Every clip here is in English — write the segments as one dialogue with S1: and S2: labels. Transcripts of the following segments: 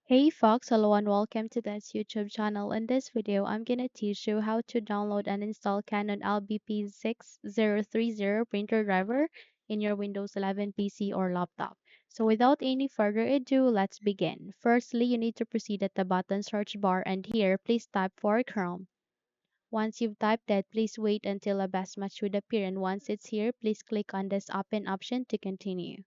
S1: Hey Fox, hello and welcome to this YouTube channel. In this video, I'm gonna teach you how to download and install Canon LBP6030 printer driver in your Windows 11 PC or laptop. So without any further ado, let's begin. Firstly, you need to proceed at the button search bar and here, please type for Chrome. Once you've typed that, please wait until a best match would appear and once it's here, please click on this open option to continue.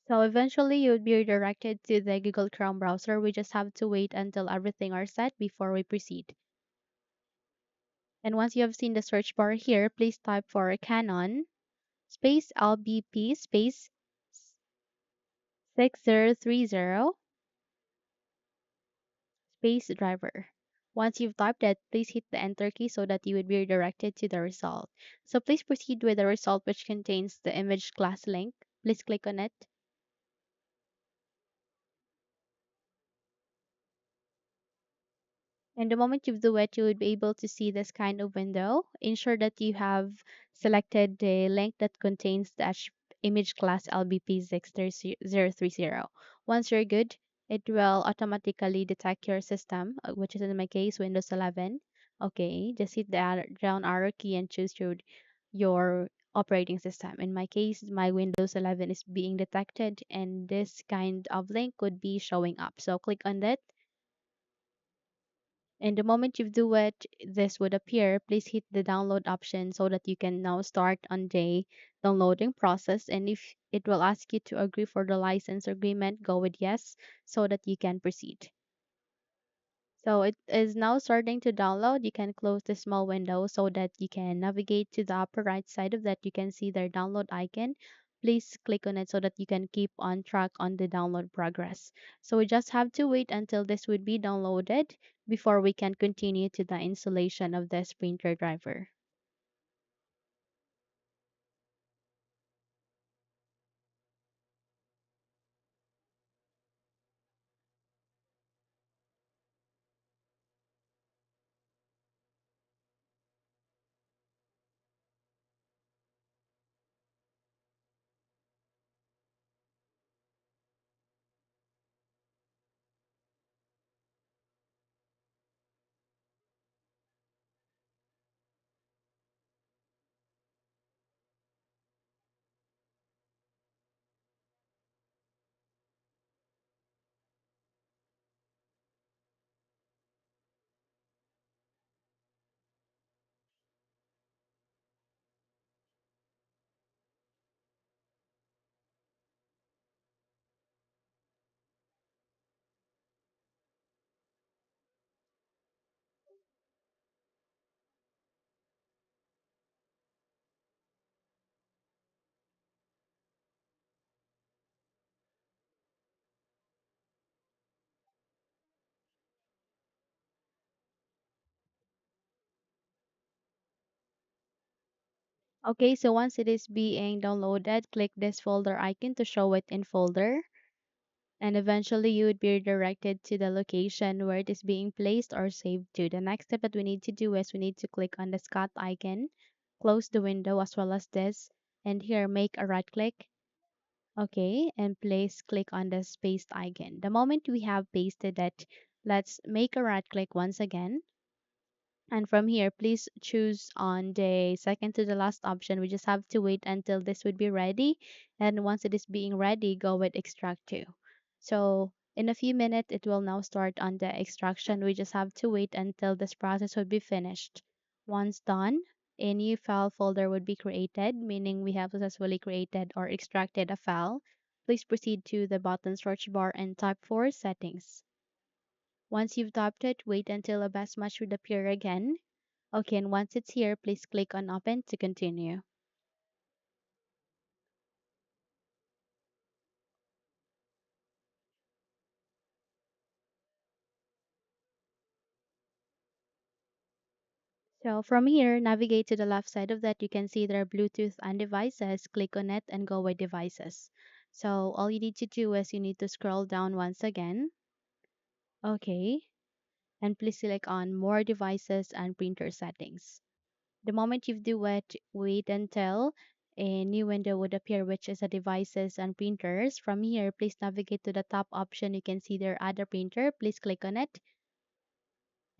S1: So eventually you would be redirected to the Google Chrome browser. We just have to wait until everything are set before we proceed. And once you have seen the search bar here, please type for Canon space LBP space 6030 space driver. Once you've typed that, please hit the enter key so that you would be redirected to the result. So please proceed with the result which contains the image class link. Please click on it. And the moment you do it, you would be able to see this kind of window. Ensure that you have selected the link that contains the image class LBP6030. Once you're good, it will automatically detect your system, which is in my case Windows 11. Okay, just hit the down arrow key and choose your operating system. In my case, my Windows 11 is being detected, and this kind of link would be showing up. So click on that and the moment you do it, this would appear. Please hit the download option so that you can now start on the downloading process. And if it will ask you to agree for the license agreement, go with yes so that you can proceed. So it is now starting to download. You can close the small window so that you can navigate to the upper right side of that. You can see their download icon. Please click on it so that you can keep on track on the download progress. So we just have to wait until this would be downloaded before we can continue to the installation of this printer driver. Okay, so once it is being downloaded, click this folder icon to show it in folder. And eventually you would be redirected to the location where it is being placed or saved to. The next step that we need to do is we need to click on the Scott icon, close the window as well as this, and here make a right click. Okay, and place click on the paste icon. The moment we have pasted it, let's make a right click once again. And from here, please choose on the second to the last option. We just have to wait until this would be ready. And once it is being ready, go with extract to. So in a few minutes, it will now start on the extraction. We just have to wait until this process would be finished. Once done, a new file folder would be created, meaning we have successfully created or extracted a file. Please proceed to the button search bar and type for settings. Once you've typed it, wait until a best match would appear again. Okay, and once it's here, please click on open to continue. So from here, navigate to the left side of that. You can see there are Bluetooth and devices. Click on it and go with devices. So all you need to do is you need to scroll down once again. Okay, and please select on more devices and printer settings. The moment you do it, wait until a new window would appear, which is a devices and printers. From here, please navigate to the top option. You can see there add a printer. Please click on it.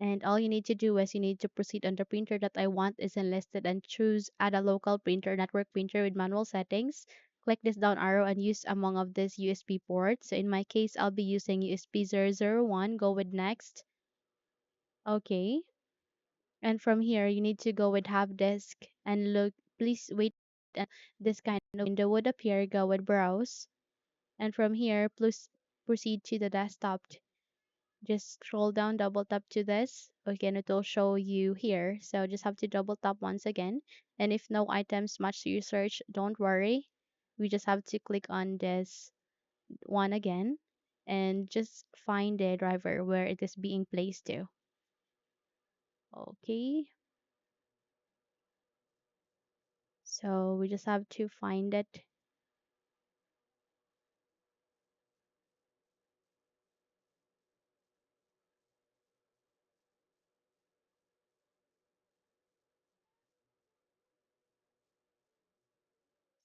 S1: And all you need to do is you need to proceed on the printer that I want is enlisted and choose add a local printer, network printer with manual settings. Click this down arrow and use among of these USB ports. So in my case, I'll be using USB 001. Go with next. Okay. And from here, you need to go with have disk and look, please wait. This kind of window would appear. Go with browse. And from here, please proceed to the desktop. Just scroll down, double tap to this. Again, it will show you here. So just have to double tap once again. And if no items match your search, don't worry. We just have to click on this one again and just find the driver where it is being placed to. Okay. So we just have to find it.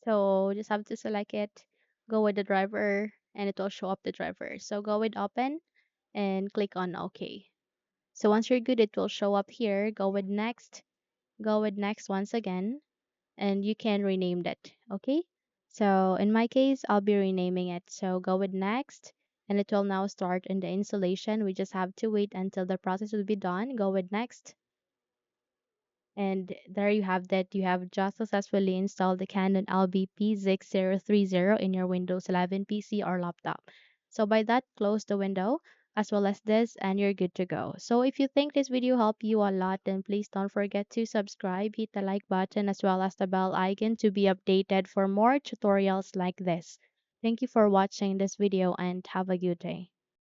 S1: So just have to select it, go with the driver, and it will show up the driver. So go with open and click on OK. So once you're good, it will show up here. Go with next once again, and you can rename that. Okay. So in my case, I'll be renaming it. So go with next, and it will now start in the installation. We just have to wait until the process will be done. Go with next. And there you have that. You have just successfully installed the Canon LBP6030 in your Windows 11 PC or laptop. So by that, close the window as well as this and you're good to go. So if you think this video helped you a lot, then please don't forget to subscribe, hit the like button as well as the bell icon to be updated for more tutorials like this. Thank you for watching this video and have a good day.